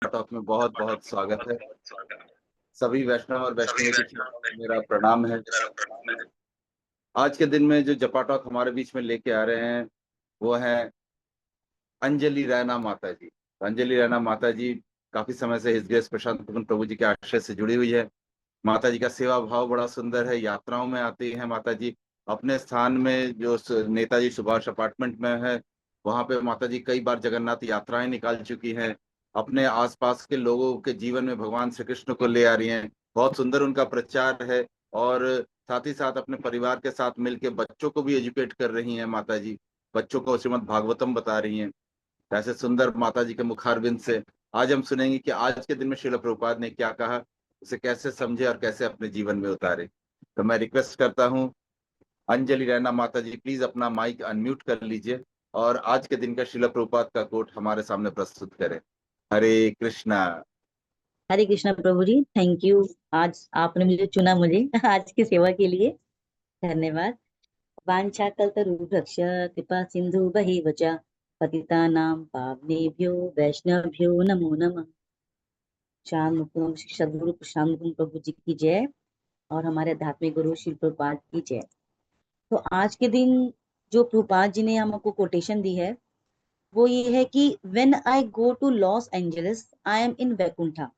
Talk में बहुत बहुत स्वागत है। सभी वैष्णव और वैष्णवी की मेरा प्रणाम है। आज के दिन में जो जपा टॉक हमारे बीच में लेके आ रहे हैं वो है अंजलि रैना माता जी। अंजलि रैना माता जी काफी समय से हिज ग्रेस प्रशांत पूर्ण प्रभु जी के आश्रय से जुड़ी हुई है। माता जी का सेवा भाव बड़ा सुंदर है। यात्राओं में आती है माता जी। अपने स्थान में जो नेताजी सुभाष अपार्टमेंट में है, वहां पे माता जी कई बार जगन्नाथ यात्राएं निकाल चुकी हैं। अपने आसपास के लोगों के जीवन में भगवान श्री कृष्ण को ले आ रही हैं। बहुत सुंदर उनका प्रचार है। और साथ ही साथ अपने परिवार के साथ मिलकर बच्चों को भी एजुकेट कर रही हैं माता जी। बच्चों को श्रीमद् भागवतम बता रही हैं। ऐसे सुंदर माता जी के मुखारविंद से आज हम सुनेंगे कि आज के दिन में श्रील प्रभुपाद ने क्या कहा, उसे कैसे समझे और कैसे अपने जीवन में उतारे। तो मैं रिक्वेस्ट करता हूँ अंजलि रैना माता जी, प्लीज अपना माइक अनम्यूट कर लीजिए और आज के दिन का श्रील प्रभुपाद का कोट हमारे सामने प्रस्तुत करें। हरे कृष्णा। हरे कृष्णा प्रभु जी, थैंक यू। आज आपने मुझे चुना, मुझे आज की सेवा के लिए धन्यवाद। वाञ्छा कल्पतरुभ्यश्च कृपा सिंधु बहिर्भूषा पतितानां पावनेभ्यो वैष्णवभ्यो नमो नमः। शाम मुकुंद सदगुरु शाम मुकुंद प्रभु जी की जय और हमारे आध्यात्मिक गुरु श्री प्रभुपाद की जय। तो आज के दिन जो प्रभुपाद जी ने हमको कोटेशन दी है वो ये है कि when I go to Los Angeles I am in Vaikuntha,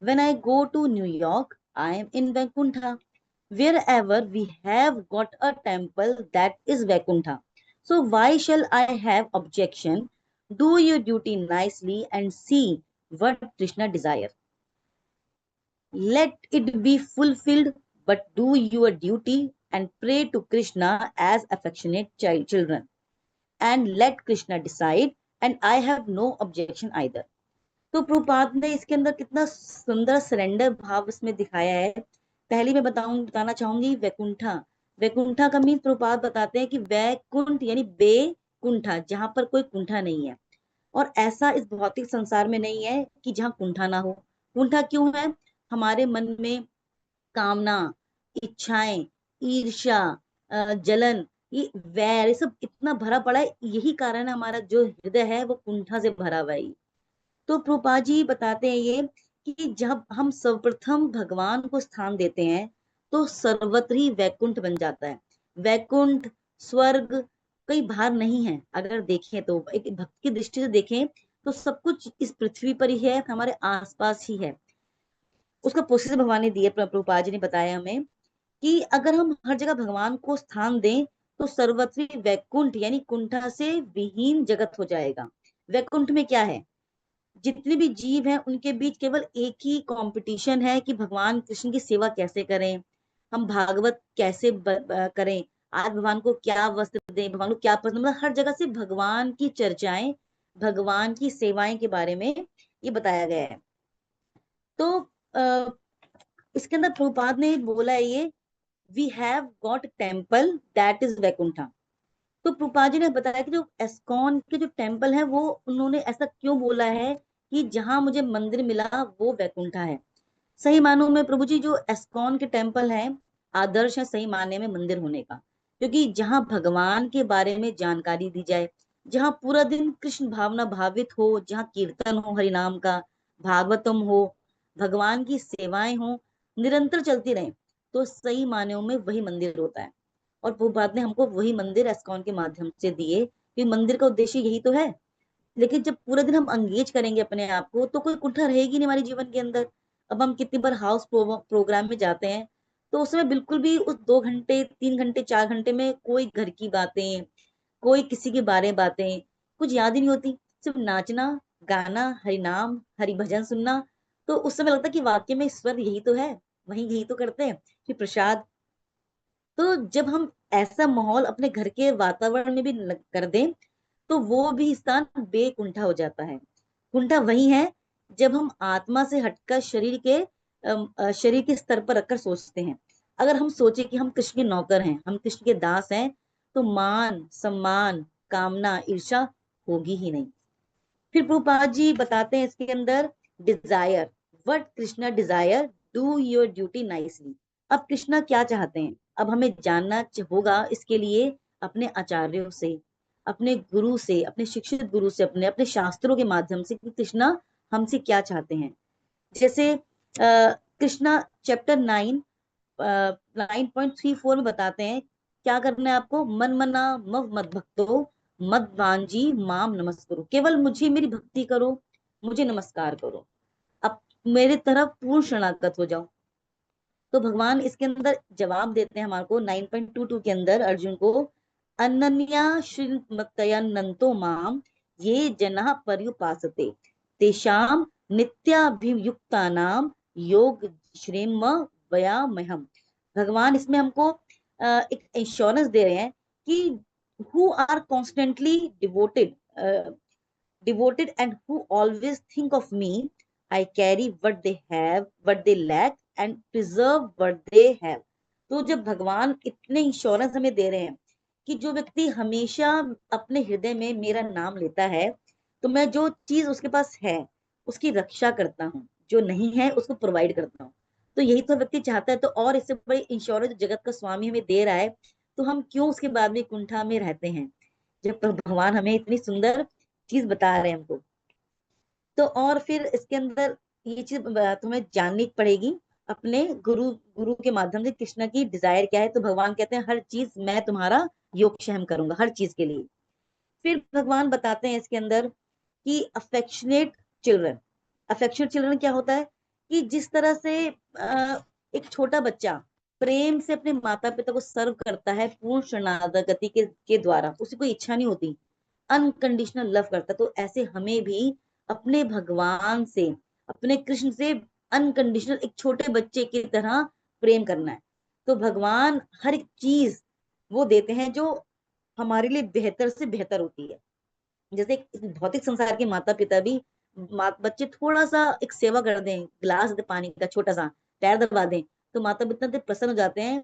when I go to New York I am in Vaikuntha, wherever we have got a temple that is Vaikuntha, so why shall I have objection? Do your duty nicely and see what Krishna desire. Let it be fulfilled, but do your duty and pray to Krishna as affectionate children, and let Krishna decide, and I have no objection either. तो प्रभुपाद ने इसके अंदर कितना सुंदर surrender भाव इसमें दिखाया है। पहली मैं बताना चाहूंगी वैकुंठा। वैकुंठा का मीन प्रभुपाद बताते हैं कि वैकुंठ यानी बेकुंठा, जहां पर कोई कुंठा नहीं है। और ऐसा इस भौतिक संसार में नहीं है कि जहाँ कुंठा ना हो। कुंठा क्यों है? हमारे मन में कामना, इच्छाएं, ईर्ष्या, जलन, ये वैर, ये सब इतना भरा पड़ा है। यही कारण है हमारा जो हृदय है वो कुंठा से भरा हुआ है। तो प्रभुपाद जी बताते हैं ये कि जब हम सर्वप्रथम भगवान को स्थान देते हैं तो सर्वत्र ही वैकुंठ बन जाता है। वैकुंठ, स्वर्ग कहीं बाहर नहीं है। अगर देखें तो एक भक्त की दृष्टि से देखें तो सब कुछ इस पृथ्वी पर ही है, हमारे आसपास ही है। उसका प्रोसेस भगवान ने दिया, प्रभुपाद जी ने बताया हमें कि अगर हम हर जगह भगवान को स्थान दें तो सर्वत्र वैकुंठ यानी कुंठा से विहीन जगत हो जाएगा। वैकुंठ में क्या है? जितने भी जीव हैं उनके बीच केवल एक ही कंपटीशन है कि भगवान कृष्ण की सेवा कैसे करें, हम भागवत कैसे करें, आज भगवान को क्या वस्त्र दें, भगवान को क्या पसंद। मतलब हर जगह से भगवान की चर्चाएं, भगवान की सेवाएं के बारे में ये बताया गया है। तो आ, इसके अंदर प्रभुपाद ने बोला है ये, we have got temple that is Vaikuntha. तो प्रभुपाद जी ने बताया कि जो एस्कॉन के जो टेम्पल है वो उन्होंने ऐसा क्यों बोला है कि जहां मुझे मंदिर मिला वो वैकुंठा है। सही मानों में प्रभु जी जो एस्कॉन के टेम्पल है आदर्श है सही मायने में मंदिर होने का। क्योंकि जहां भगवान के बारे में जानकारी दी जाए, जहां पूरा दिन कृष्ण भावना भावित हो, जहां कीर्तन हो हरिनाम का, भागवतम हो, भगवान की सेवाएं हो, निरंतर चलती रहे, तो सही मायनों में वही मंदिर होता है। और प्रभुपाद ने हमको वही मंदिर एस्कॉन के माध्यम से दिए कि मंदिर का उद्देश्य यही तो है। लेकिन जब पूरा दिन हम एंगेज करेंगे अपने आप को तो कोई कुंठा रहेगी नहीं हमारे जीवन के अंदर। अब हम कितनी बार हाउस प्रोग्राम में जाते हैं तो उसमें बिल्कुल भी उस 2 घंटे 3 घंटे 4 घंटे में कोई घर की बातें, कोई किसी के बारे में बातें कुछ याद ही नहीं होती। सिर्फ नाचना, गाना, हरि नाम हरि भजन सुनना। तो उस समय लगता है कि वाकई में ईश्वर यही तो है, वही यही तो करते हैं कि प्रसाद। तो जब हम ऐसा माहौल अपने घर के वातावरण में भी कर दें तो वो भी स्थान बेकुंठा हो जाता है। कुंठा वही है जब हम आत्मा से हटकर शरीर के स्तर पर रखकर सोचते हैं। अगर हम सोचे कि हम कृष्ण के नौकर हैं, हम कृष्ण के दास हैं, तो मान सम्मान, कामना, ईर्षा होगी ही नहीं। फिर प्रभुपाद जी बताते हैं इसके अंदर desire, what Krishna desire, do your duty nicely. अब कृष्णा क्या चाहते हैं, अब हमें जानना होगा। इसके लिए अपने आचार्यों से, अपने गुरु से, अपने शिक्षित गुरु से, अपने अपने शास्त्रों के माध्यम से कि कृष्णा हमसे क्या चाहते हैं। जैसे कृष्णा चैप्टर 9.34 में बताते हैं क्या करना है आपको, मन मना मव मद भक्तो मद वांजी माम नमस्करो, केवल मुझे मेरी भक्ति करो, मुझे नमस्कार करो, अब मेरे तरफ पूर्ण शरणागत हो जाओ। तो भगवान इसके अंदर जवाब देते हैं हमारे को 9.22 के अंदर अर्जुन को, अनन्या श्रीमतयनंतो माम ये जना पर्युपासते तेषाम नित्याभियुक्तानाम योग श्रेम वयामहम। भगवान इसमें हमको एक इंश्योरेंस दे रहे हैं कि who are constantly devoted and who always think of me, I carry what they have, what they lack and preserve what they have। तो जब भगवान इतने इंश्योरेंस हमें दे रहे हैं कि जो व्यक्ति हमेशा अपने हृदय में मेरा नाम लेता है, तो मैं जो चीज उसके पास है उसकी रक्षा करता हूँ, जो नहीं है उसको प्रोवाइड करता हूँ। तो यही तो व्यक्ति चाहता है, तो और इससे बड़ी इंश्योरेंस जगत का स्वामी हमें दे रहा है, तो हम क्यों उसके बाद में कुंठा में रहते हैं, जब भगवान हमें इतनी सुंदर चीज बता रहे हैं हमको। तो और फिर इसके अंदर ये चीज तुम्हें जाननी पड़ेगी अपने गुरु गुरु के माध्यम से, कृष्ण की डिजायर क्या है। तो भगवान कहते हैं हर चीज मैं तुम्हारा योगक्षेम करूंगा, हर चीज के लिए। फिर भगवान बताते हैं इसके अंदर कि अफेक्शनेट चिल्ड्रन क्या होता है, कि जिस तरह से एक छोटा बच्चा प्रेम से अपने माता पिता को सर्व करता है पूर्ण शरणागति के द्वारा, उसे कोई इच्छा नहीं होती, अनकंडीशनल लव करता, तो ऐसे हमें भी अपने भगवान से, अपने कृष्ण से अनकंडीशनल एक छोटे बच्चे की तरह प्रेम करना है। तो भगवान हर एक चीज वो देते हैं जो हमारे लिए बेहतर से बेहतर होती है। जैसे एक भौतिक संसार के माता पिता भी, बच्चे थोड़ा सा एक सेवा कर दें, गिलास दे पानी का छोटा सा, पैर दबा दें, तो माता पिता इतने प्रसन्न हो जाते हैं,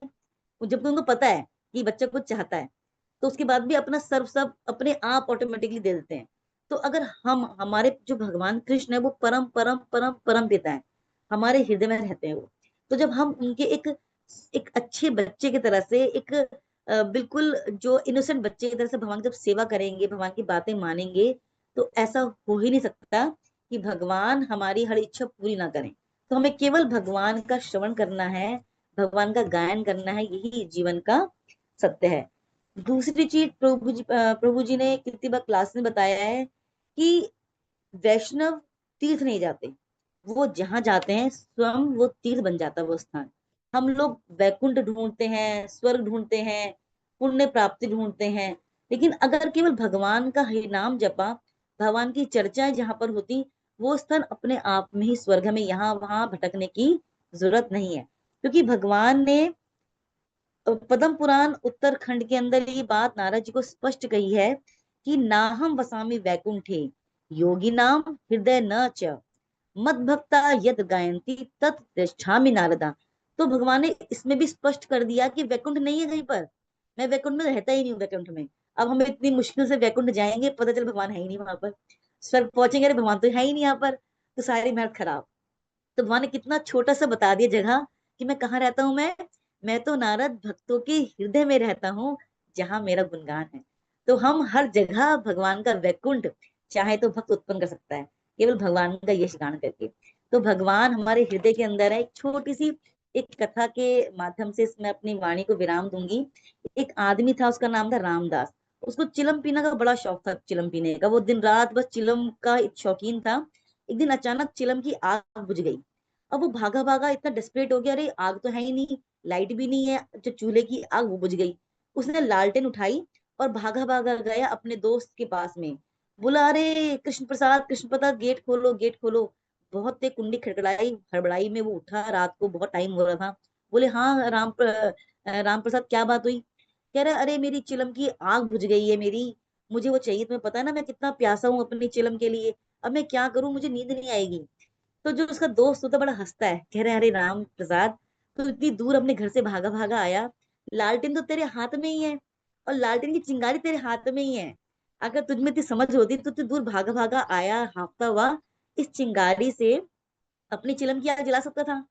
जबकि उनको पता है कि बच्चा कुछ चाहता है, तो उसके बाद भी अपना सर्व सब अपने आप ऑटोमेटिकली दे देते हैं। तो अगर हम, हमारे जो भगवान कृष्ण है वो परम परम परम परम पिता है, हमारे हृदय में रहते हैं वो। तो जब हम उनके एक एक अच्छे बच्चे की तरह से, एक बिल्कुल जो इनोसेंट बच्चे की तरह से भगवान की जब सेवा करेंगे, भगवान की बातें मानेंगे, तो ऐसा हो ही नहीं सकता कि भगवान हमारी हर इच्छा पूरी ना करें। तो हमें केवल भगवान का श्रवण करना है, भगवान का गायन करना है, यही जीवन का सत्य है। दूसरी चीज प्रभु जी ने कितनी बार क्लास में बताया है कि वैष्णव तीर्थ नहीं जाते, वो जहां जाते हैं स्वयं वो तीर्थ बन जाता है वो स्थान। हम लोग वैकुंठ ढूंढते हैं, स्वर्ग ढूंढते हैं, पुण्य प्राप्ति ढूंढते हैं, लेकिन अगर केवल भगवान का हरि नाम जपा, भगवान की चर्चाएं जहां पर होती, वो स्थान अपने आप में ही स्वर्ग, में यहाँ वहां भटकने की जरूरत नहीं है। क्योंकि भगवान ने पद्म पुराण उत्तरखंड के अंदर ये बात नारद जी को स्पष्ट कही है कि नाहम वसामि वैकुंठे योगी नाम हृदय न च मद भक्ता यद गायंती तत् तिष्ठामि नारदा। तो भगवान ने इसमें भी स्पष्ट कर दिया कि वैकुंठ नहीं है कहीं पर, मैं वैकुंठ में रहता ही नहीं हूँ वैकुंठ में। अब हम इतनी मुश्किल से वैकुंठ जाएंगे, पता चल भगवान है ही नहीं वहां पर, स्वर्ग पहुंचेंगे अरे भगवान तो है ही नहीं यहाँ पर, तो सारी मेहनत खराब। तो भगवान ने कितना छोटा सा बता दिया जगह कि मैं कहाँ रहता हूँ, मैं तो नारद भक्तों के हृदय में रहता हूँ, जहां मेरा गुणगान है। तो हम हर जगह भगवान का वैकुंठ चाहे तो भक्त उत्पन्न कर सकता है, केवल भगवान का यश गान करके। तो भगवान हमारे हृदय के अंदर है। एक छोटी सी एक कथा के माध्यम से इसमें अपनी वाणी को विराम दूंगी। एक आदमी था, उसका नाम था रामदास। उसको चिलम पीना का बड़ा शौक था, चिलम पीने का, वो दिन रात बस चिलम का शौकीन था। एक दिन अचानक चिलम की आग बुझ गई। अब वो भागा भागा इतना डेस्परेट हो गया, अरे आग तो है ही नहीं, लाइट भी नहीं है, जो चूल्हे की आग वो बुझ गई। उसने लालटेन उठाई और भागा भागा गया अपने दोस्त के पास में, बोला अरे कृष्ण प्रसाद गेट खोलो गेट खोलो। बहुत तेज कुंडी खड़खड़ाई, हड़बड़ाई में वो उठा, रात को बहुत टाइम हो रहा था। बोले हाँ राम प्रसाद क्या बात हुई। कह रहा अरे मेरी चिलम की आग बुझ गई है मेरी, मुझे वो चाहिए, तुम्हें पता है ना मैं कितना प्यासा हूँ अपनी चिलम के लिए, अब मैं क्या करूं, मुझे नींद नहीं आएगी। तो जो उसका दोस्त होता बड़ा हंसता है, कह रहे अरे राम प्रसाद तू इतनी दूर अपने घर से भागा भागा आया, लालटेन तो तेरे हाथ में ही है और लालटेन की चिंगारी तेरे हाथ में ही है, अगर तुझ में इतनी समझ होती तो तू दूर भागा भागा आया हाँफता हुआ इस चिंगारी से अपनी चिलम की आग जला सकता था।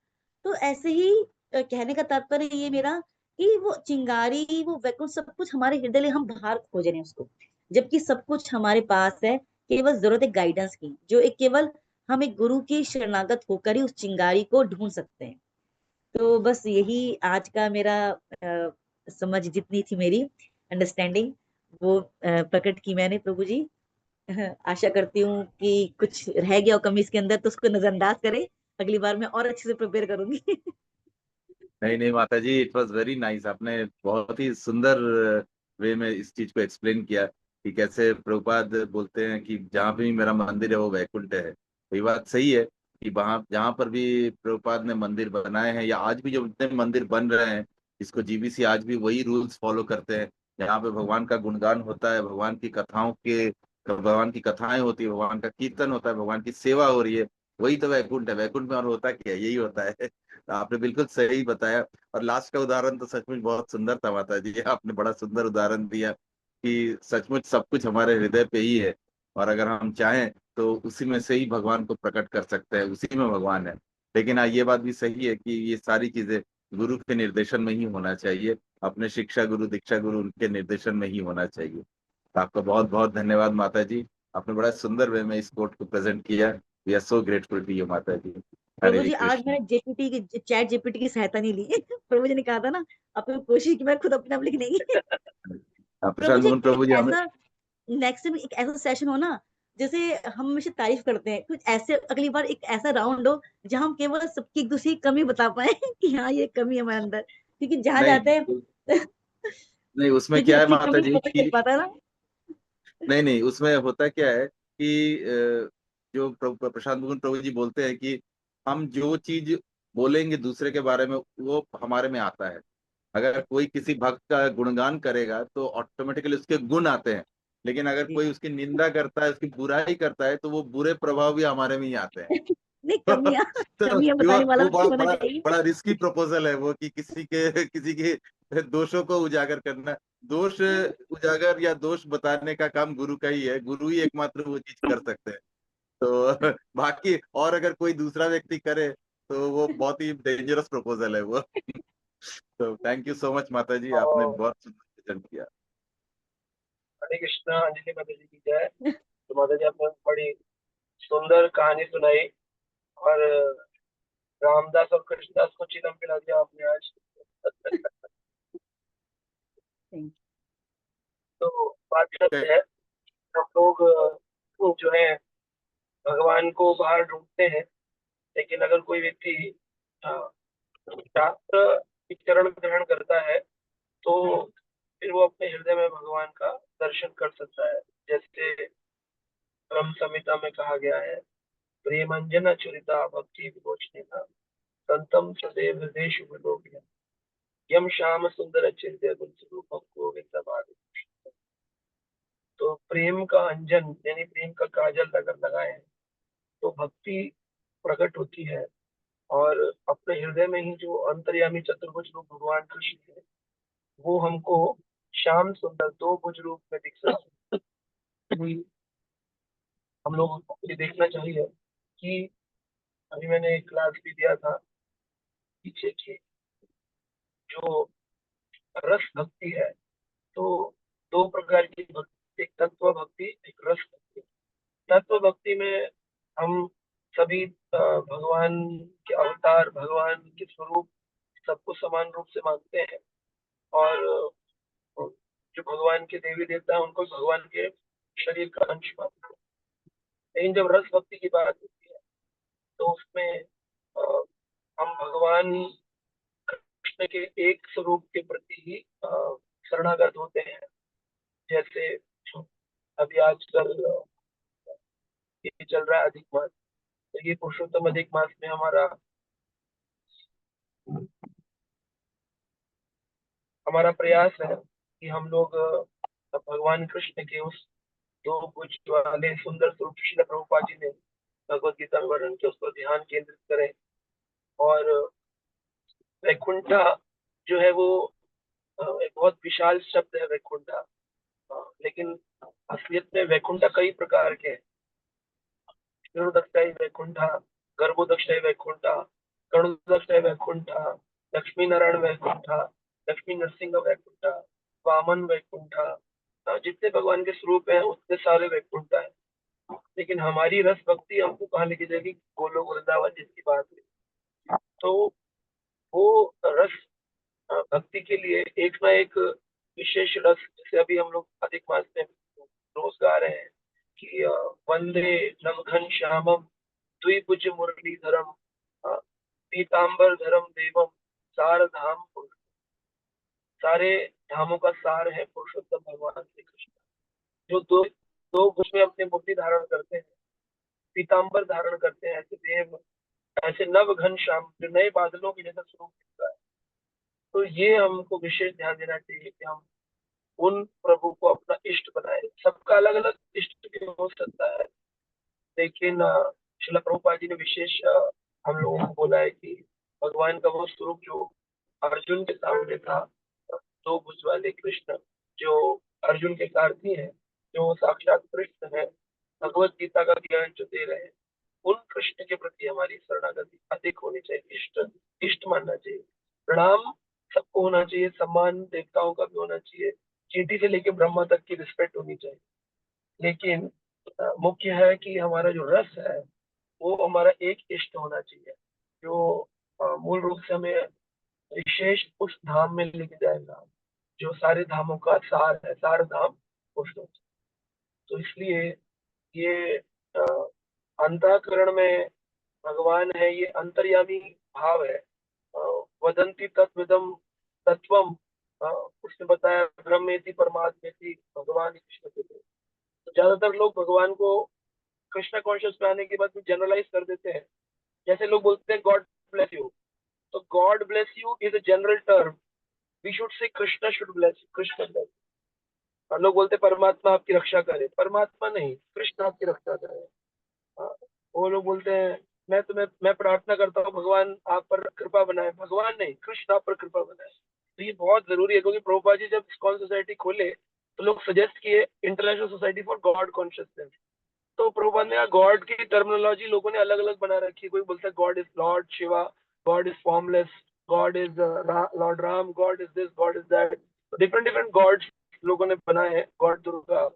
तो ऐसे ही कहने का तात्पर्य ये मेरा कि वो चिंगारी, वो वैकुंठ, सब कुछ हमारे हृदय में, हम बाहर खोज रहे हैं उसको, जबकि सब कुछ हमारे पास है, केवल जरूरत है गाइडेंस की, जो एक केवल हम एक गुरु के शरणागत होकर ही उस चिंगारी को ढूंढ सकते हैं। तो बस यही आज का मेरा समझ जितनी थी मेरी अंडरस्टैंडिंग वो प्रकट की मैंने प्रभु जी। आशा करती हूँ कि कुछ रह गया हो कमी इसके अंदर तो उसको नजरअंदाज करें, अगली बार मैं और अच्छे से प्रिपेयर करूंगी। नहीं नहीं माता जी, इट वॉज वेरी नाइस। आपने बहुत ही सुंदर वे में इस चीज को एक्सप्लेन किया कि कैसे प्रभुपाद बोलते हैं कि जहाँ भी मेरा मंदिर है वो वैकुंठ है। तो ये बात सही है कि वहाँ जहाँ पर भी प्रभुपाद ने मंदिर बनाए हैं या आज भी जो जितने मंदिर बन रहे हैं, इसको जीबीसी आज भी वही रूल्स फॉलो करते हैं। जहाँ पे भगवान का गुणगान होता है, भगवान की कथाएं होती है, भगवान का कीर्तन होता है, भगवान की सेवा हो रही है, वही तो वैकुंठ है। वैकुंठ में और होता क्या है? यही होता है। तो आपने बिल्कुल सही बताया। और लास्ट का उदाहरण तो सचमुच बहुत सुंदर था माता जी, आपने बड़ा सुंदर उदाहरण दिया कि सचमुच सब कुछ हमारे हृदय पे ही है, और अगर हम चाहें तो उसी में से ही भगवान को प्रकट कर सकते हैं, उसी में भगवान है। लेकिन हाँ, ये बात भी सही है कि ये सारी चीजें गुरु के निर्देशन में ही होना चाहिए, अपने शिक्षा गुरु दीक्षा गुरु उनके निर्देशन में ही होना चाहिए। तो आपका बहुत बहुत धन्यवाद माता जी। आपने बड़ा सुंदर वे में इस कोट को प्रेजेंट किया। We are so grateful to you माता जी। प्रभु हरे जी आज कृष्ण। मैंने जेपीटी की चैट जीपीटी की सहायता नहीं ली। प्रभु जी ने कहा था ना, आपने कोशिश की मैं खुद अपने आप लिख देंगी। प्रभु प्रशांत जी मोहन एक प्रभु जी हमें। ऐसा नेक्स्ट में एक ऐसा सेशन हो ना, जैसे हम हमेशा तारीफ करते हैं, कुछ ऐसे अगली बार एक ऐसा राउंड हो जहां हम केवल सबकी एक दूसरे की कमी बता पाए कि हाँ ये कमी है हमारे अंदर, क्योंकि जहां नहीं जाते हैं नहीं, उसमें जो भी क्या है अपनी माता कमी जी पता की, चल पाता है ना। नहीं नहीं, उसमें होता क्या है कि जो प्रशांत भूषण प्रभु जी बोलते हैं कि हम जो चीज बोलेंगे दूसरे के बारे में वो हमारे में आता है। अगर कोई किसी भक्त का गुणगान करेगा तो ऑटोमेटिकली उसके गुण आते हैं, लेकिन अगर जी। कोई उसकी निंदा करता है, उसकी बुराई करता है, तो वो बुरे प्रभाव भी हमारे में ही आते हैं। नहीं कमियां, तो कमियां बताने वाला वो भी बड़ा होना बड़ा चाहिए। बड़ा रिस्की प्रपोजल है वो, कि किसी के दोषों को उजागर करना। दोष उजागर या दोष बताने का काम गुरु का ही है, गुरु ही एकमात्र वो चीज कर सकते हैं। तो बाकी और अगर कोई दूसरा व्यक्ति करे तो वो बहुत ही डेंजरस प्रपोजल है वो। तो थैंक यू सो मच माता जी, आपने और बहुत सुंदर प्रेजेंट किया। हरे कृष्णा, अंजलि माता जी की जय। तो माता जी आपने बड़ी सुंदर कहानी सुनाई, और रामदास और कृष्णदास को चिलम पिला दिया आपने आज। Thank तो बात सच है, हम लोग जो है भगवान को बाहर ढूंढते हैं, लेकिन अगर कोई व्यक्ति अ, शास्त्र की चरण ग्रहण करता है तो फिर वो अपने हृदय में भगवान का दर्शन कर सकता है। जैसे ब्रह्म संहिता में कहा गया है, प्रेमंजन चुरिता भक्ति विमोचनेता संतम सदैव हृदयेषु विलोकय यम श्याम सुंदर चिंत्य गुण स्वरूपम गोविंद। तो प्रेम का अंजन यानी प्रेम का काजल अगर लगाए तो भक्ति प्रकट होती है, और अपने हृदय में ही जो अंतर्यामी चतुर्भुज रूप भगवान कृष्ण है वो हमको श्याम सुंदर दो भुज रूप में दिख सकते हैं। हम लोगों को ये देखना चाहिए कि अभी मैंने एक क्लास भी दिया था पीछे की, जो रस भक्ति है, तो दो प्रकार की भक्ति, एक तत्व भक्ति, एक रस भक्ति। तत्व भक्ति में हम सभी भगवान के अवतार, भगवान के स्वरूप सबको समान रूप से मानते हैं, और जो भगवान के देवी देवता हैं उनको भगवान के शरीर का अंश मानते हैं। लेकिन जब रस भक्ति की बात होती है तो उसमें हम भगवान कृष्ण के एक स्वरूप के प्रति ही शरणागत होते हैं। जैसे अभी आजकल ये चल रहा है अधिक मास, तो ये पुरुषोत्तम अधिक मास में हमारा हमारा प्रयास है कि हम लोग भगवान कृष्ण के उस दो भुज वाले सुंदर स्वरूप श्रील प्रभुपाद जी ने भगवत गीता में वर्णन किया, उस पर ध्यान केंद्रित करें। और वैकुंठा जो है वो एक बहुत विशाल शब्द है वैकुंठा, लेकिन असलियत में वैकुंठा कई प्रकार के हैं। दक्षाई वैकुंठा, गर्भोदक्षाई वैकुंठा, करुणदक्षाई वैकुंठा, लक्ष्मी नारायण वैकुंठा, लक्ष्मी नरसिंह वैकुंठा, वामन वैकुंठा, जितने भगवान के स्वरूप हैं उतने सारे वैकुंठा है। लेकिन हमारी रस भक्ति हमको कहाँ लेके जाएगी? गोलोक वृंदावन जिसकी बात है। तो वो रस भक्ति के लिए एक ना एक विशेष रस, जैसे अभी हम लोग अधिक मास में रोज गा रहे हैं कि वंदे नवघन श्यामम द्विभुज मुरलीधरम पीतांबर धरम देवम सार धाम सारे धामों का सार है पुरुषोत्तम भगवान श्री कृष्ण, जो दो दो भुज में अपने मूर्ति धारण करते हैं, पीतांबर धारण करते हैं, ऐसे देव, ऐसे नव घन श्याम जो नए बादलों के जैसा स्वरूप दिखता है। तो ये हमको विशेष ध्यान देना चाहिए कि हम उन प्रभु को अपना इष्ट बनाए। सबका अलग अलग इष्ट भी हो सकता है, लेकिन श्रील प्रभुपाद जी ने विशेष हम लोगों को बोला है कि भगवान का वो स्वरूप जो अर्जुन के सामने था, दो भुज वाले कृष्ण जो अर्जुन के सारथी हैं, जो साक्षात कृष्ण है, भगवत गीता का ज्ञान जो दे रहे हैं, उन कृष्ण के प्रति हमारी शरणागति अधिक होनी चाहिए, इष्ट इष्ट मानना चाहिए। प्रणाम सबको होना चाहिए, सम्मान देवताओं का भी होना चाहिए, चींटी से लेके ब्रह्मा तक की रिस्पेक्ट होनी चाहिए। लेकिन मुख्य है कि हमारा जो रस है वो हमारा एक इष्ट होना चाहिए, जो मूल रूप से हमें विशेष उस धाम में लेके जाएगा जो सारे धामों का सार है, सार धाम पुरुषोत्तम। तो इसलिए ये अंतःकरण में भगवान है, ये अंतर्यामी भाव है। वदंती तत्विदम तत्वम, उसने बताया ब्रह्मेति परमात्मेति भगवान कृष्ण के। तो ज्यादातर लोग भगवान को कृष्ण कॉन्शियस में आने के बाद भी जनरलाइज कर देते हैं। जैसे लोग बोलते हैं गॉड ब्लेस यू, तो God bless you is a general term, we should say Krishna should bless you, Krishna bless. और लोग बोलते हैं परमात्मा आपकी रक्षा करे, परमात्मा नहीं, कृष्ण आपकी रक्षा करे। हाँ, वो लोग बोलते हैं मैं प्रार्थना करता हूँ भगवान आप पर कृपा बनाए, भगवान नहीं, कृष्ण आप पर कृपा बनाए। तो ये बहुत जरूरी है, क्योंकि प्रभुपाद जी जब इस्कॉन सोसाइटी खोले तो लोग सजेस्ट किए international Society for God consciousness. तो प्रभुपाद ने गॉड की टर्मिनोलॉजी लोगों ने अलग अलग बना रखी है। कोई बोलता है God is Lord Shiva, God is formless, God is Lord Ram, God is this, God is that. Different different God's लोगों ने बनाए हैं, गॉड दुर्गा।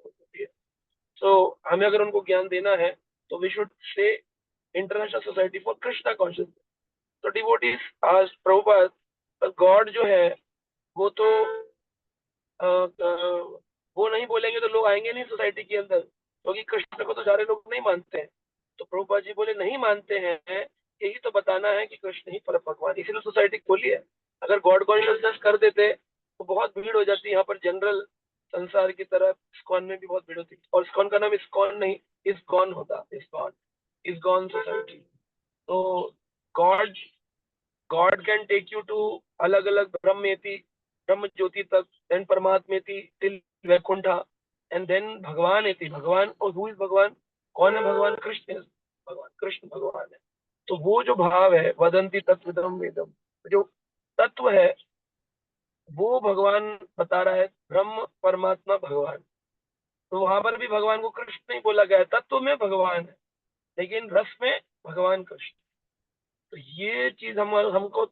तो हमें अगर उनको ज्ञान देना है तो we should say International Society for Krishna Consciousness. तो डिवोटीज आज प्रभुपाद गॉड जो है वो तो वो नहीं बोलेंगे तो लोग आएंगे नहीं सोसाइटी के अंदर, क्योंकि कृष्ण को तो सारे लोग नहीं मानते हैं। तो प्रभुपाद जी बोले नहीं मानते हैं, यही तो बताना है कि कृष्ण ही परम भगवान, इसीलिए सोसाइटी खोली है। अगर गॉड कॉन्शियसनेस कर देते तो बहुत भीड़ हो जाती है यहाँ पर, जनरल संसार की तरह इस्कॉन में भी बहुत भीड़ होती है। और इस्कॉन का नाम इस्कॉन नहीं इस्कॉन होता, इस्कॉन इज गॉन सोसाइटी। तो God God can take you to अलग अलग ब्रह्मेति, ब्रह्म ज्योति तक, देन परमात्मेति till Vaikuntha, and then Bhagavan एति, भगवान। और हु इज भगवान? कौन है भगवान? कृष्ण भगवान, कृष्ण भगवान है। तो वो जो भाव है वदंती तत्विदम वेदम, जो तत्व है वो भगवान बता रहा है, ब्रह्म परमात्मा भगवान। तो वहां पर भी भगवान को कृष्ण नहीं बोला गया, तत्व में भगवान है लेकिन रस में भगवान कृष्ण। तो ये चीज हमको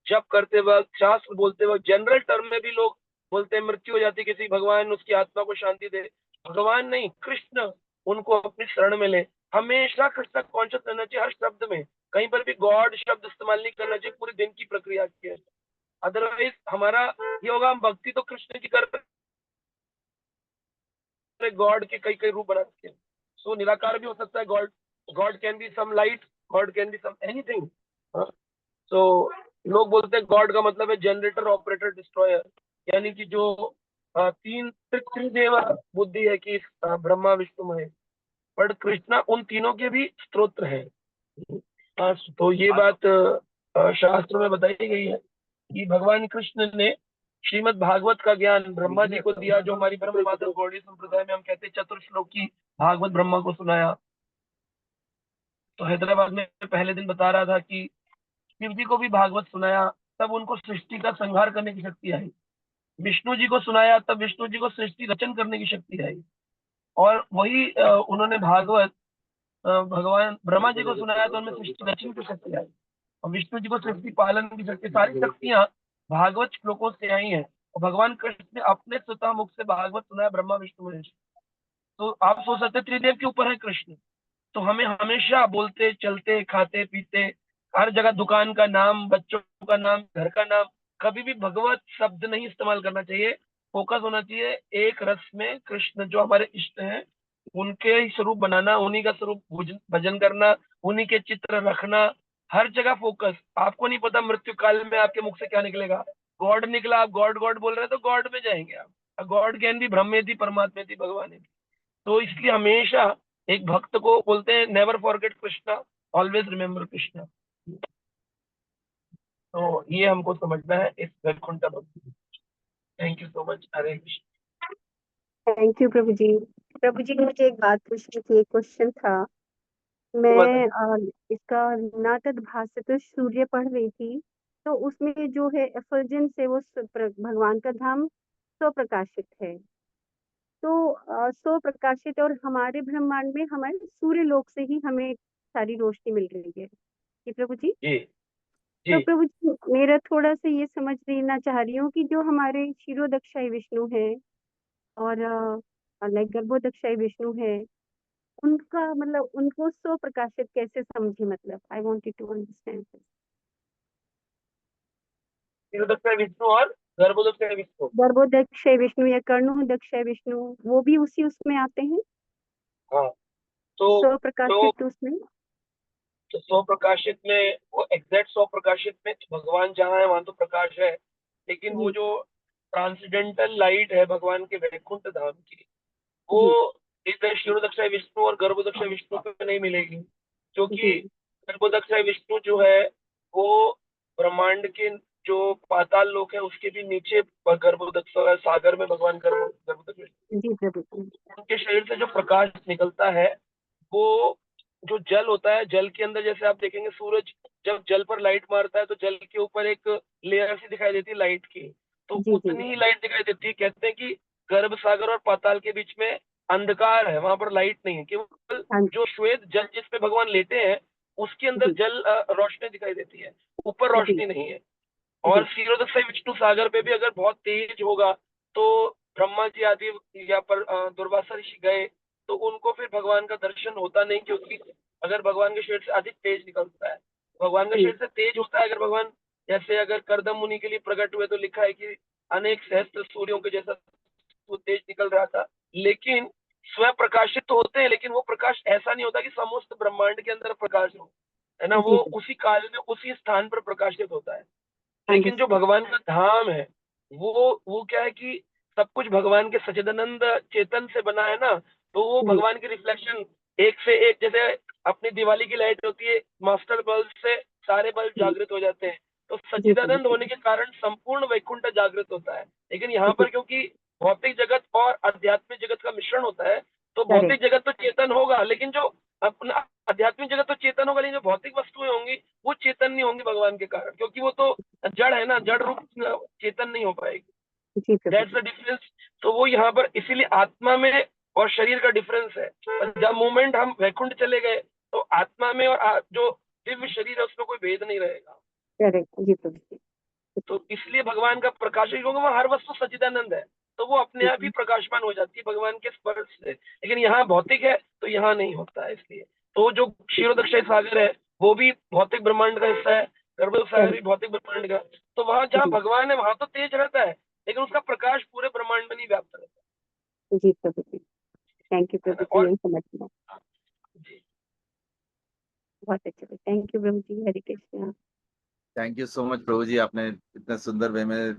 जब करते वक्त, शास्त्र बोलते वक्त, जनरल टर्म में भी लोग बोलते हैं मृत्यु हो जाती किसी, भगवान उसकी आत्मा को शांति दे, भगवान नहीं, कृष्ण उनको अपनी शरण में ले। हमेशा कृष्ण कॉन्शियस रहना चाहिए हर शब्द में, कहीं पर भी गॉड शब्द इस्तेमाल नहीं करना चाहिए पूरे दिन की प्रक्रिया की। अदरवाइज हमारा ये होगा, हम भक्ति तो कृष्ण की कर रहे, गॉड के कई कई रूप बना सकते हैं। सो निराकार भी हो सकता है God, God can be some light, God can be some anything. तो लोग बोलते हैं गॉड का मतलब है जनरेटर, ऑपरेटर, डिस्ट्रॉयर, यानी कि जो तीन त्रिदेव बुद्धि है कि ब्रह्मा विष्णु महेश, बट कृष्णा उन तीनों के भी स्तोत्र है। तो ये बात शास्त्र में बताई गई है कि भगवान कृष्ण ने श्रीमद् भागवत का ज्ञान ब्रह्मा जी को दिया, जो हमारी ब्रह्म माधव गौड़ी संप्रदाय में हम कहते हैं चतुर्श्लोकी भागवत ब्रह्मा को सुनाया। तो हैदराबाद में पहले दिन बता रहा था कि शिव जी को भी भागवत सुनाया, तब उनको सृष्टि का संहार करने की शक्ति आई। विष्णु जी को सुनाया, तब विष्णु जी को सृष्टि रचन करने की शक्ति आई। और वही उन्होंने भागवत भगवान ब्रह्मा जी को सुनाया तो उनमें सृष्टि रचन की शक्ति आई, और विष्णु जी को सृष्टि पालन की शक्ति। सारी शक्तियां भागवत श्लोकों से आई हैं, और भगवान कृष्ण ने अपने स्वतः मुख से भागवत सुनाया ब्रह्मा विष्णु महेश। तो आप सोच सकते त्रिदेव के ऊपर है कृष्ण, तो हमें हमेशा बोलते चलते खाते पीते हर जगह दुकान का नाम, बच्चों का नाम, घर का नाम, कभी भी भगवत शब्द नहीं इस्तेमाल करना चाहिए। फोकस होना चाहिए एक रस में, कृष्ण जो हमारे इष्ट हैं उनके ही स्वरूप बनाना, उन्हीं का स्वरूप भजन करना, उन्हीं के चित्र रखना, हर जगह फोकस। आपको नहीं पता मृत्यु काल में आपके मुख से क्या निकलेगा। गॉड निकला, आप गॉड गॉड बोल रहे हैं तो गॉड में जाएंगे आप। गॉड कैन भी ब्रह्मे थी, परमात्मा थी, भगवान थी। तो इसलिए हमेशा एक भक्त को बोलते हैं never forget Krishna, always remember Krishna. तो ये हमको समझना है इस वैकुंठ भक्ति। Thank you so much. Hare Krishna. Thank you प्रभु जी। प्रभु जी मुझे एक बात पूछनी थी, एक क्वेश्चन था। तो मैं इसका नाटक भाष्य सूर्य पढ़ रही थी, तो उसमें जो है एफर्जेंस है वो भगवान का धाम स्वप्रकाशित है। तो स्वप्रकाशित और हमारे ब्रह्मांड में हमारे सूर्य लोक से ही हमें सारी रोशनी मिल रही है कि प्रभु जी। जी तो जी प्रभु जी मेरा थोड़ा सा ये समझ लेना चाह रही हूँ कि जो हमारे क्षीरोदक्षाई विष्णु है और लाइक गर्भोदक्षाई विष्णु है, उनका मतलब उनको स्व प्रकाशित कैसे समझे, मतलब I wanted to understand. Kshirodakshayi Vishnu और गर्भोदक्षाय विष्णु। गर्भोदक्षाई विष्णु या कर्णोदक्षाई विष्णु, वो भी उसी उसमें आते हैं हाँ तो स्व प्रकाशित उसमें। सौ प्रकाशित में वो एग्जैक्ट सौ प्रकाशित में भगवान जहाँ है वहां तो प्रकाश है, लेकिन वो जी जो ट्रांसडेंटल लाइट है भगवान के वैकुंठ धाम की, वो जी इधर क्षीरोदक्षाय विष्णु और गर्भोदक्षाय विष्णु पे नहीं मिलेगी। क्योंकि जी गर्भोदक्षाय विष्णु जो है वो ब्रह्मांड के जो पाताल लोक है उसके भी नीचे गर्भोदक्ष सागर में भगवान गर्भोदक्ष विष्णु, जी प्रभु जी। उनके शरीर से जो प्रकाश निकलता है वो जो जल होता है, जल के अंदर जैसे आप देखेंगे सूरज जब जल पर लाइट मारता है तो जल के ऊपर एक लेयर सी दिखाई देती है लाइट की, तो जी जी उतनी ही लाइट दिखाई देती है। कहते हैं कि गर्भ सागर और पाताल के बीच में अंधकार है, वहां पर लाइट नहीं है, केवल हाँ जो श्वेत जल जिस पे भगवान लेटे हैं उसके अंदर जी जल रोशनी दिखाई देती है, ऊपर जी रोशनी नहीं है। और जी क्षीरोदक्षाई विष्णु सागर पे भी अगर बहुत तेज होगा तो ब्रह्मा जी आदि या पर दुर्वासा ऋषि गए तो उनको फिर भगवान का दर्शन होता नहीं, क्योंकि अगर भगवान के शरीर से अधिक तेज निकलता है, भगवान का जी शरीर से तेज होता है। अगर भगवान जैसे अगर करदम मुनि के लिए प्रकट हुए तो लिखा है कि अनेक सहस्त्र सूर्यों के जैसा वो तेज निकल रहा था, लेकिन स्वयं प्रकाशित तो होते हैं, लेकिन वो प्रकाश ऐसा नहीं होता कि समस्त ब्रह्मांड के अंदर प्रकाश हो, है ना। जी वो प्रभु। उसी काल में उसी स्थान पर प्रकाशित होता है। लेकिन जो अंडरस्टूड। भगवान का धाम है वो क्या है कि सब कुछ भगवान के सच्चिदानंद चेतन से बना है ना, तो वो जी भगवान की रिफ्लेक्शन एक से एक, जैसे अपनी दिवाली की लाइट होती है, मास्टर बल्ब से सारे बल्ब जी जागृत हो जाते हैं, तो जी प्रभु सच्चिदानंद जी होने के कारण संपूर्ण वैकुंठ जागृत होता है। लेकिन यहाँ जी पर क्योंकि भौतिक जगत और आध्यात्मिक जगत का मिश्रण होता है, तो करेक्ट। भौतिक जगत तो चेतन होगा, लेकिन जो अपना आध्यात्मिक जगत तो चेतन होगा, लेकिन जो भौतिक वस्तुएं होंगी वो चेतन नहीं होंगी भगवान के कारण, क्योंकि वो तो जड़ है ना, जड़ रूप चेतन नहीं हो पाएगी। जी प्रभु दैट्स जी। The difference. तो वो यहाँ पर इसीलिए आत्मा में और शरीर का डिफरेंस है। जब मोमेंट हम वैकुंठ चले गए तो आत्मा में और जो दिव्य शरीर है उसमें कोई भेद नहीं रहेगा। करेक्ट जी प्रभु जी। तो इसलिए भगवान का प्रकाश, क्योंकि वहाँ हर वस्तु सच्चिदानंद है, तो वो अपने आप ही जी प्रकाशमान हो जाती है भगवान के स्पर्श से। लेकिन यहाँ भौतिक है तो यहाँ नहीं होता है। इसलिए तो जो क्षीरोदक्षाई सागर है वो भी भौतिक ब्रह्मांड का हिस्सा है, गर्भ सागर भी करेक्ट भौतिक ब्रह्मांड का। तो वहां जहाँ जी भगवान है वहां तो तेज रहता है, लेकिन उसका प्रकाश पूरे ब्रह्मांड में नहीं व्याप्त रहता जी प्रभु जी। थैंक यू है प्रभु ना। जी, और यही समझ में जी बहुत अच्छा। थैंक यू प्रभु जी। Hare Krishna. Thank you so much प्रभु जी, आपने इतने सुंदर वे में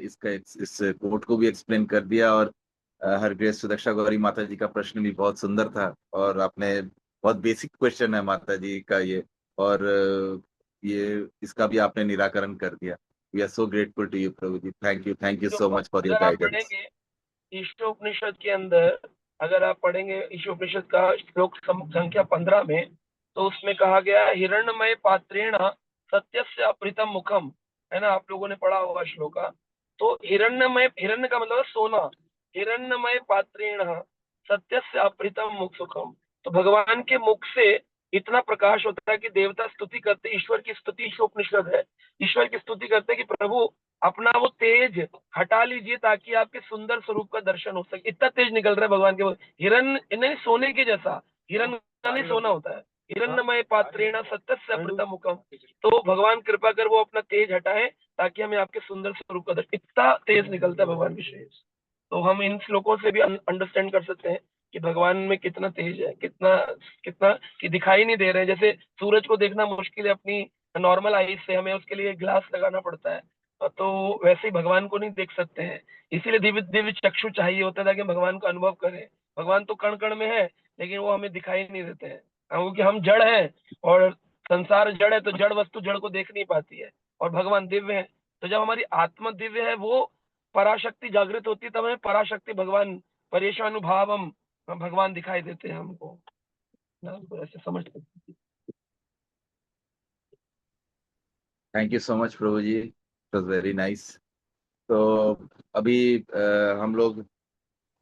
इसका इस कोट को भी एक्सप्लेन कर दिया। और हर ग्रेस सुदक्षा गौरी माता जी का प्रश्न भी बहुत सुंदर था, और आपने बहुत बेसिक क्वेश्चन है माता जी का ये, और ये इसका भी आपने निराकरण कर दिया। We are so grateful to you प्रभु जी। थैंक यू जो सो मच फॉर योर अगर आप गाइडेंस। पढ़ेंगे ईशोपनिषद के अंदर, अगर आप पढ़ेंगे ईशोपनिषद का श्लोक संख्या 15 में, तो उसमें कहा गया है हिरण्यमय पात्रेण सत्यस्य अपहृतम मुखम, है ना। आप लोगों ने पढ़ा होगा श्लोक का। तो हिरण्यमय, हिरण्य का मतलब है सोना, हिरण्यमय पात्रेण सत्यस्य अपहृतम मुख सुखम। तो भगवान के मुख से इतना प्रकाश होता है कि देवता स्तुति करते, ईश्वर की स्तुति ईशोपनिषद है, ईश्वर की स्तुति करते हैं कि प्रभु अपना वो तेज हटा लीजिए ताकि आपके सुंदर स्वरूप का दर्शन हो सके। इतना तेज निकल रहा है भगवान के, हिरण नहीं, सोने के जैसा। हिरण्मय सोना होता है, हिरण्मय पात्रेण सत्यस्य अमृतम मुखम। तो भगवान कृपा कर वो अपना तेज हटाए ताकि हमें आपके सुंदर स्वरूप का दर्शन, इतना तेज निकलता है भगवान विशेष। तो हम इन श्लोकों से भी अंडरस्टैंड कर सकते हैं कि भगवान में कितना तेज है, कितना कितना कि दिखाई नहीं दे रहे हैं। जैसे सूरज को देखना मुश्किल है अपनी नॉर्मल आईज से, हमें उसके लिए ग्लास लगाना पड़ता है, तो वैसे ही भगवान को नहीं देख सकते हैं। इसीलिए दिव्य दिव्य चक्षु चाहिए होता है ताकि भगवान का अनुभव करें। भगवान तो कण कण में है लेकिन वो हमें दिखाई नहीं देते हैं, क्योंकि हम जड़ हैं और संसार जड़ है, तो जड़ वस्तु जड़ को देख नहीं पाती है, और भगवान दिव्य है। तो जब हमारी आत्मा दिव्य है, वो पराशक्ति जागृत होती है, तब हमें पराशक्ति भगवान परेशानुभावम भगवान दिखाई देते हैं हमको। तो ऐसे समझ सकते हैं। थैंक यू सो मच प्रभु जी, इट वाज वेरी नाइस। तो अभी हम लोग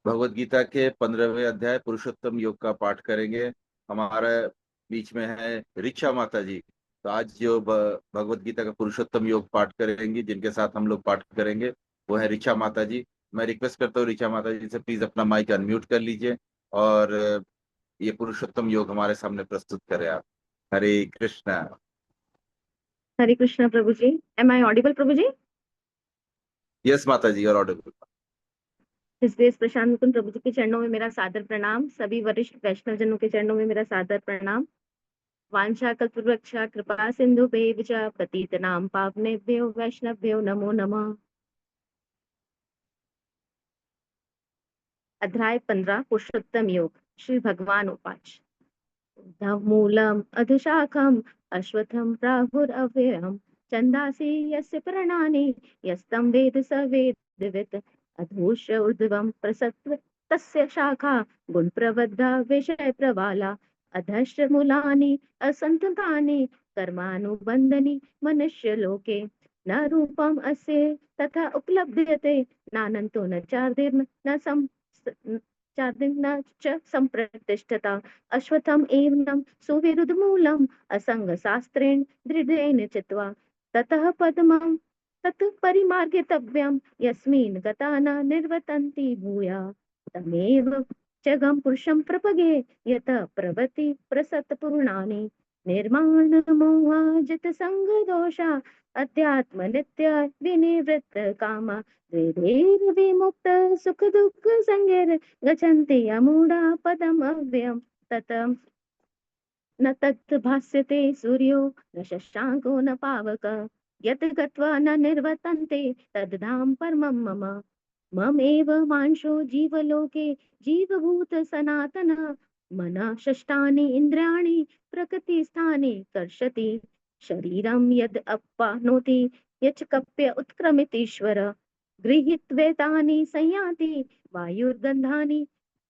भगवत गीता के 15वें अध्याय पुरुषोत्तम योग का पाठ करेंगे। हमारे बीच में है ऋचा माता जी। तो आज जो भगवत गीता का पुरुषोत्तम योग पाठ करेंगी, जिनके साथ हम लोग पाठ करेंगे, वो है ऋचा माता जी। मैं रिक्वेस्ट करता हूँ ऋचा माता जी से, प्लीज अपना माइक अनम्यूट कर लीजिए और ये पुरुषोत्तम योग हमारे सामने प्रस्तुत करें आप। हरे कृष्णा। हरे कृष्णा प्रभु जी। एम आई ऑडिबल प्रभु जी? यस माता जी, और ऑडिबल। हृदय प्रशांत मुकुंद प्रभु जी के चरणों में मेरा सादर प्रणाम। सभी वरिष्ठ वैष्णव जनों के चरणों में मेरा सादर प्रणाम। वांछा कल्पवृक्षा कृपा सिंधु बेवचा पतित नाम पावनेभ्यो वैष्णवभ्यो नमो नमः। अध्याय 15 पुरुषोत्तम योग। श्री भगवान उवाच मूलम अधिशाखम अश्वत्थम प्राहुरव्ययम छंदासि यस्य पर्णानि यस्तं वेद स वेदवित् अधोष ऊर्ध्वं प्रसत्व तस्य शाखा गुणप्रवद्धा विषय प्रवाला अधश्च मूलानि असन्ततानि कर्मानुबन्धनि मनुष्यलोके न रूपम् अस्य तथा उपलभ्यते नानन्तो न चार्दिर्न न चार्दिर्न च सम्प्रतिष्ठता अश्वत्थम एवं सुविरुद्ध मूलम असंग शास्त्रेण दृढ़ेन चित्वा ततः पद्मं तत् परिमार्गितव्यं यस्मिन् गता न निर्वर्तन्ति भूया तमेव जगं पुरुषं प्रपगे यत प्रवृत्ति प्रसत्पूर्णानि निर्माण मोहाजित संग दोषा अध्यात्म नित्य विनिवृत्त कामा द्वैधैर विमुक्त सुख दुःख संगैर गच्छन्ति अमूढा पदम् अव्ययम् ततम् न तत् भास्यते सूर्यो न शशांको न पावक यत् गत्वा न निर्वर्तन्ते तद्धाम परमं मम ममेव मांशो जीवलोके जीवभूत सनातन मनः षष्ठानि इन्द्रियाणि प्रकृतिस्थानि कर्षति शरीरं यद् अपानोति यच् कप्य उत्क्रमितीश्वर गृहीत्वेतानि संयाति वायुर्गन्धानि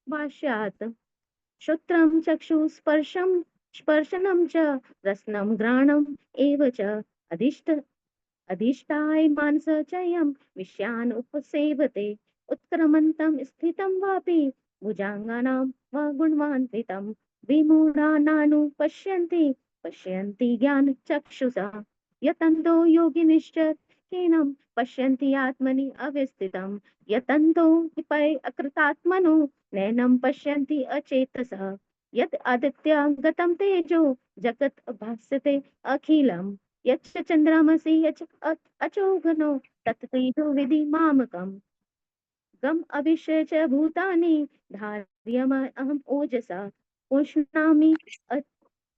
वाष्यात् श्रोत्रं चक्षुस्पर्शं स्पर्शनं च रसनं घ्राणम् एव च अधिष्ठाय मानस चयं विषयान् उपसेवते उत्क्रमन्तं स्थितं वापि भुजाङ्गानां वा गुणवान्वितं विमूढानानु पश्यन्ति ज्ञानचक्षुषा यतन्तो योगिनिश्च केनं पश्यन्ति आत्मनि अवस्थितं यतन्तो विपय अकृतात्मनो नैनं पश्यन्ति अचेतसः यत् आदित्य गतं तेजो जगत् भास्यते अखिलम् यच्च चन्द्रमसि यच्च अचोघनो तत् तेजो विधि मामकम् गम अविश्य च भूतानि धार्यमहम् ओजसा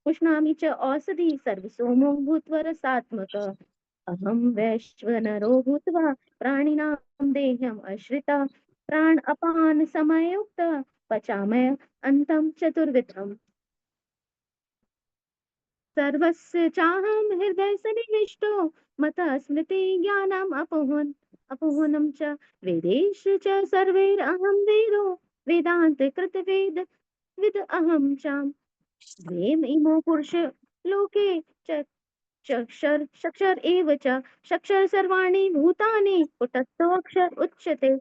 पुष्णामि च औषधि सर्वसोमो भूत्वा रसात्मक अहं वैश्वानरो भूत्वा प्राणिनां देह्यम् आश्रिता प्राण अपान समयुक्त पचामय अन्तं चतुर्विधम् सर्वस्य चाहं हृदय सन्निविष्टो मतः स्मृति ज्ञानम् अपोहनं च वेदेश च सर्वैरहं वेदो वेदान्त कृतवेद विद अहं चाम् द्वेम इमो पुरुष लोके च चक्षर एव च चक्षर सर्वाणि भूतानि कुटस्थो अक्षर उच्यते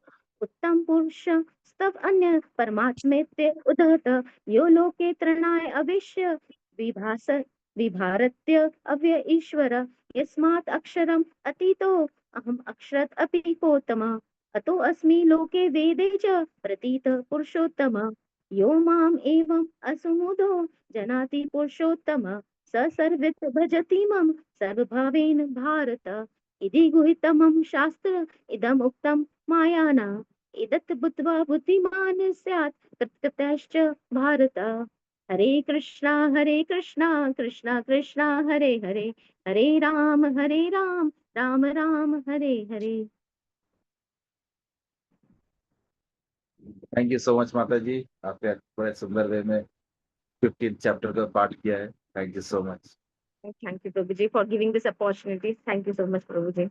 उत्तम पुरुष स्तव अन्य परमात्मेत्य उदहत यो लोके तृणाय अविश्य विभास विभारत्य अव्यय ईश्वर यस्मात् अक्षरम् अतीतो अहम् अक्षरत् अपि कोत्तम अतो अस्मि लोके वेदे च प्रतीत पुरुषोत्तम यो माम एवं असुमुदो जनाति पुरुषोत्तम स सर्वित भजति मम सर्वभावेन भारत। इति गुहितमं शास्त्र इदम उक्तम मायाना इदत् बुद्ध्वा बुद्धिमान् स्यात् कृतकृतश्च भारत। हरे कृष्णा कृष्णा कृष्णा हरे हरे, हरे Ram Ram Ram Hare Hare. Thank you so much माता जी, आपने बड़े सुंदर वे में 15th चैप्टर का पाठ किया है। Thank you so much. Thank you, Prabhuji, for giving this opportunity. Thank you so much, Prabhuji.